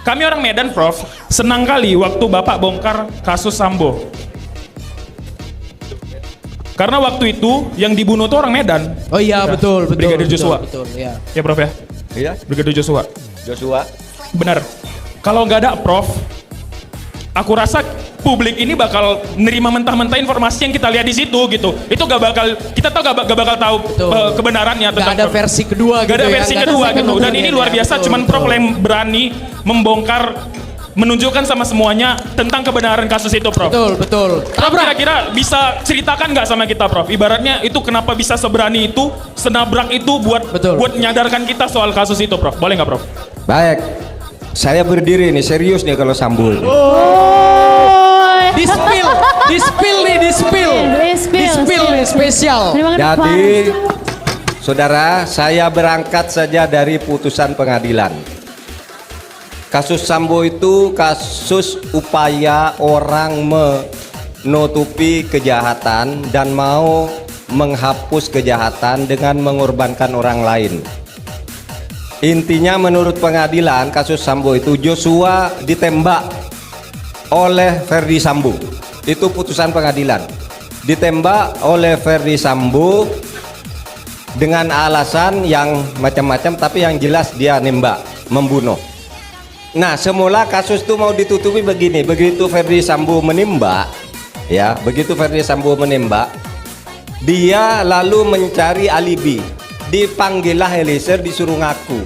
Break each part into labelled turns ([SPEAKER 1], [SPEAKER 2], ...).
[SPEAKER 1] Kami orang Medan, Prof, senang kali waktu Bapak bongkar kasus Sambo. Karena waktu itu yang dibunuh tuh orang Medan.
[SPEAKER 2] Oh iya, betul.
[SPEAKER 1] Brigadir Joshua.
[SPEAKER 2] Betul, ya.
[SPEAKER 1] Ya, Prof ya?
[SPEAKER 3] Iya,
[SPEAKER 1] Brigadir Joshua.
[SPEAKER 3] Joshua.
[SPEAKER 1] Benar. Kalau nggak ada Prof, aku rasa publik ini bakal nerima mentah-mentah informasi yang kita lihat di situ gitu. Itu kita gak bakal tahu kebenarannya tentang.
[SPEAKER 2] Gak ada versi kedua.
[SPEAKER 1] Gak ada versi kedua gitu. Dan ini luar biasa. Cuman Prof yang berani membongkar, menunjukkan sama semuanya tentang kebenaran kasus itu, Prof.
[SPEAKER 2] Betul.
[SPEAKER 1] Prof kira-kira bisa ceritakan nggak sama kita, Prof? Ibaratnya itu kenapa bisa seberani itu, senabrak itu buat menyadarkan kita soal kasus itu, Prof. Boleh nggak, Prof?
[SPEAKER 3] Baik, saya berdiri nih, serius nih kalau Sambo.
[SPEAKER 2] Di-spill nih, spesial.
[SPEAKER 3] Jadi, saudara, saya berangkat saja dari putusan pengadilan. Kasus Sambo itu kasus upaya orang menutupi kejahatan dan mau menghapus kejahatan dengan mengorbankan orang lain. Intinya menurut pengadilan kasus Sambo itu Joshua ditembak oleh Ferdi Sambo. Itu putusan pengadilan. Ditembak oleh Ferdi Sambo dengan alasan yang macam-macam, tapi yang jelas dia nembak, membunuh. Nah, semula kasus itu mau ditutupi begini, begitu Ferdi Sambo menembak, ya, begitu Ferdi Sambo menembak, dia lalu mencari alibi. Dipanggillah Eliezer, disuruh ngaku.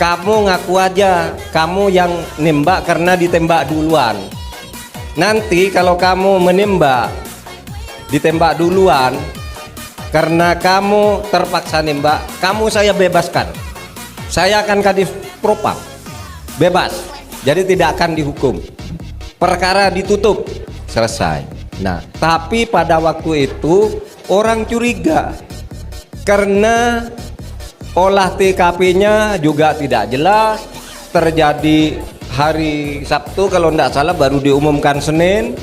[SPEAKER 3] Kamu ngaku aja, kamu yang nembak karena ditembak duluan. Nanti kalau kamu menembak, ditembak duluan, karena kamu terpaksa nembak, kamu saya bebaskan. Saya akan kadif propam. Bebas, jadi tidak akan dihukum. Perkara ditutup, selesai. Nah, tapi pada waktu itu orang curiga karena olah TKP-nya juga tidak jelas. Terjadi hari Sabtu kalau tidak salah, baru diumumkan Senin,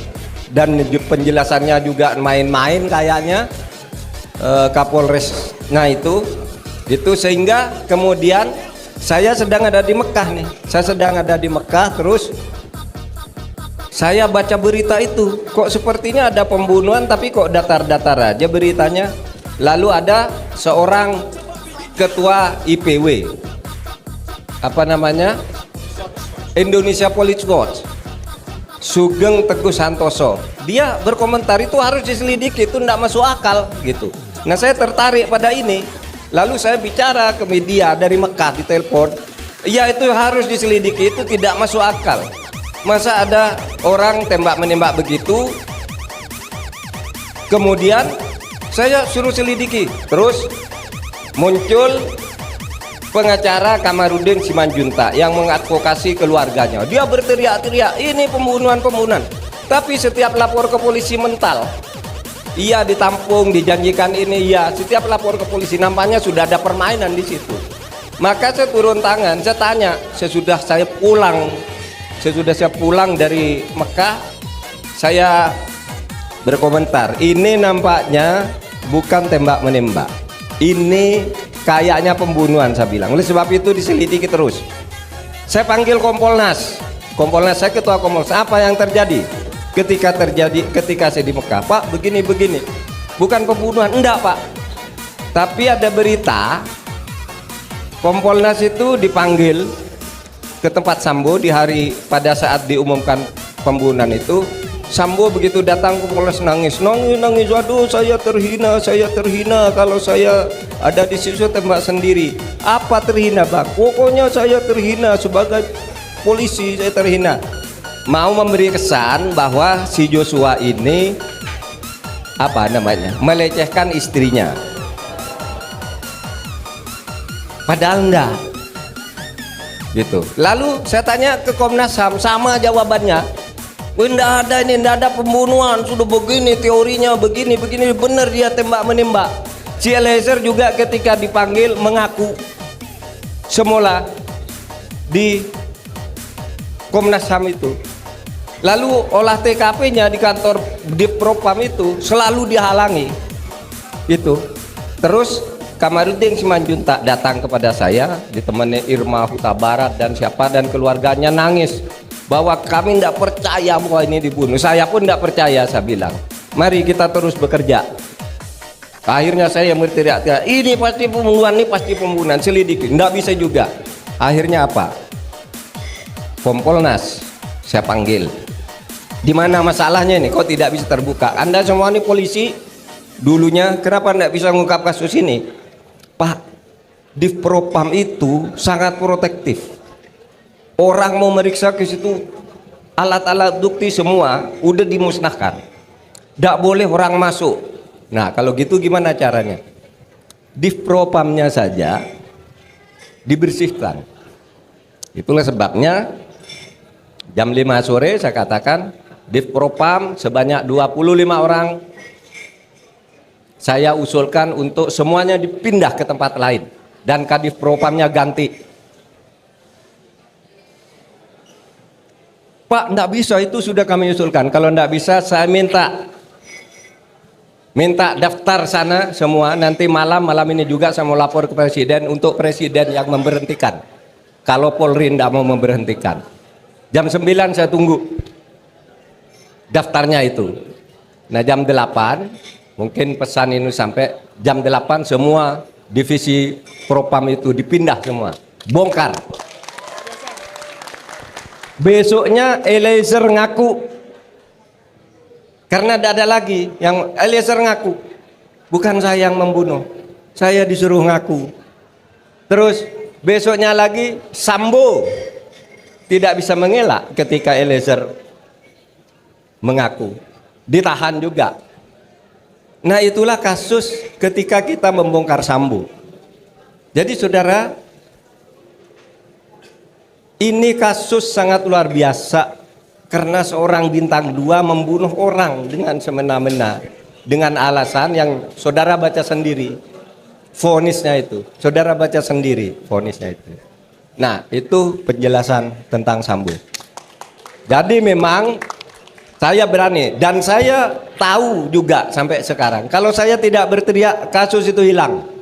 [SPEAKER 3] dan penjelasannya juga main-main kayaknya Kapolres. Nah itu sehingga kemudian saya sedang ada di Mekah nih. Saya sedang ada di Mekah, terus saya baca berita itu. Kok sepertinya ada pembunuhan, tapi kok datar-datar aja beritanya. Lalu ada seorang ketua IPW, apa namanya, Indonesia Police Watch, Sugeng Teguh Santoso. Dia berkomentar itu harus diselidiki, itu tidak masuk akal gitu. Nah, saya tertarik pada ini. Lalu saya bicara ke media dari Mekah, di telepon, ya itu harus diselidiki, itu tidak masuk akal. Masa ada orang tembak-menembak begitu, kemudian saya suruh selidiki. Terus muncul pengacara Kamarudin Simanjuntak yang mengadvokasi keluarganya. Dia berteriak-teriak, ini pembunuhan. Tapi setiap lapor ke polisi mental. Iya, ditampung, dijanjikan ini, ya. Setiap lapor ke polisi, nampaknya sudah ada permainan di situ. Maka saya turun tangan, saya tanya, sesudah saya pulang dari Mekah, saya berkomentar, ini nampaknya bukan tembak-menembak. Ini kayaknya pembunuhan, saya bilang. Oleh sebab itu diselidiki terus. Saya panggil Kompolnas. Saya ketua Kompolnas. Apa yang terjadi? Ketika saya di Mekah, Pak, begini, bukan pembunuhan. Enggak, Pak, tapi ada berita Kompolnas itu dipanggil ke tempat Sambo pada saat diumumkan pembunuhan itu. Sambo begitu datang ke Kompolnas nangis, waduh, saya terhina kalau saya ada di situ tembak sendiri. Apa terhina, Bang? Pokoknya saya terhina sebagai polisi, saya terhina. Mau memberi kesan bahwa si Joshua ini melecehkan istrinya, padahal enggak gitu. Lalu saya tanya ke Komnas HAM, sama jawabannya, enggak ada pembunuhan, sudah begini teorinya, begini benar dia tembak-menembak. Si Eliezer juga ketika dipanggil mengaku semula di Komnas HAM itu. Lalu olah TKP-nya di kantor di Propam itu selalu dihalangi. Itu. Terus Kamarudin Simanjuntak datang kepada saya ditemani Irma Huta Barat dan siapa dan keluarganya nangis bahwa kami tidak percaya bahwa ini dibunuh. Saya pun tidak percaya, saya bilang mari kita terus bekerja. Akhirnya saya berteriak-teriak, ini pasti pembunuhan, selidiki. Tidak bisa juga. Akhirnya apa? Kompolnas saya panggil. Di mana masalahnya ini? Kok tidak bisa terbuka? Anda semua ini polisi dulunya, kenapa tidak bisa mengungkap kasus ini? Pak, Divpropam itu sangat protektif. Orang mau meriksa ke situ, alat-alat bukti semua udah dimusnahkan. Tidak boleh orang masuk. Nah, kalau gitu gimana caranya? Divpropamnya saja dibersihkan. Itulah sebabnya jam 5 sore saya katakan Divpropam sebanyak 25 orang saya usulkan untuk semuanya dipindah ke tempat lain dan Kadivpropamnya ganti. Pak, enggak bisa, itu sudah kami usulkan. Kalau enggak bisa saya minta daftar sana semua, nanti malam ini juga saya mau lapor ke presiden untuk presiden yang memberhentikan. Kalau Polri enggak mau memberhentikan. Jam 9 saya tunggu daftarnya itu. Nah jam 8 mungkin pesan ini sampai jam 8 semua divisi Propam itu dipindah semua, bongkar. Besoknya Eliezer ngaku, karena tidak ada lagi yang Eliezer ngaku, bukan saya yang membunuh, saya disuruh ngaku. Terus besoknya lagi Sambo tidak bisa mengelak ketika Eliezer mengaku, ditahan juga. Nah itulah kasus ketika kita membongkar Sambo. Jadi saudara, ini kasus sangat luar biasa karena seorang bintang 2 membunuh orang dengan semena-mena dengan alasan yang saudara baca sendiri vonisnya itu. Saudara baca sendiri vonisnya itu. Nah itu penjelasan tentang Sambo. Jadi memang saya berani dan saya tahu juga sampai sekarang kalau saya tidak berteriak kasus itu hilang.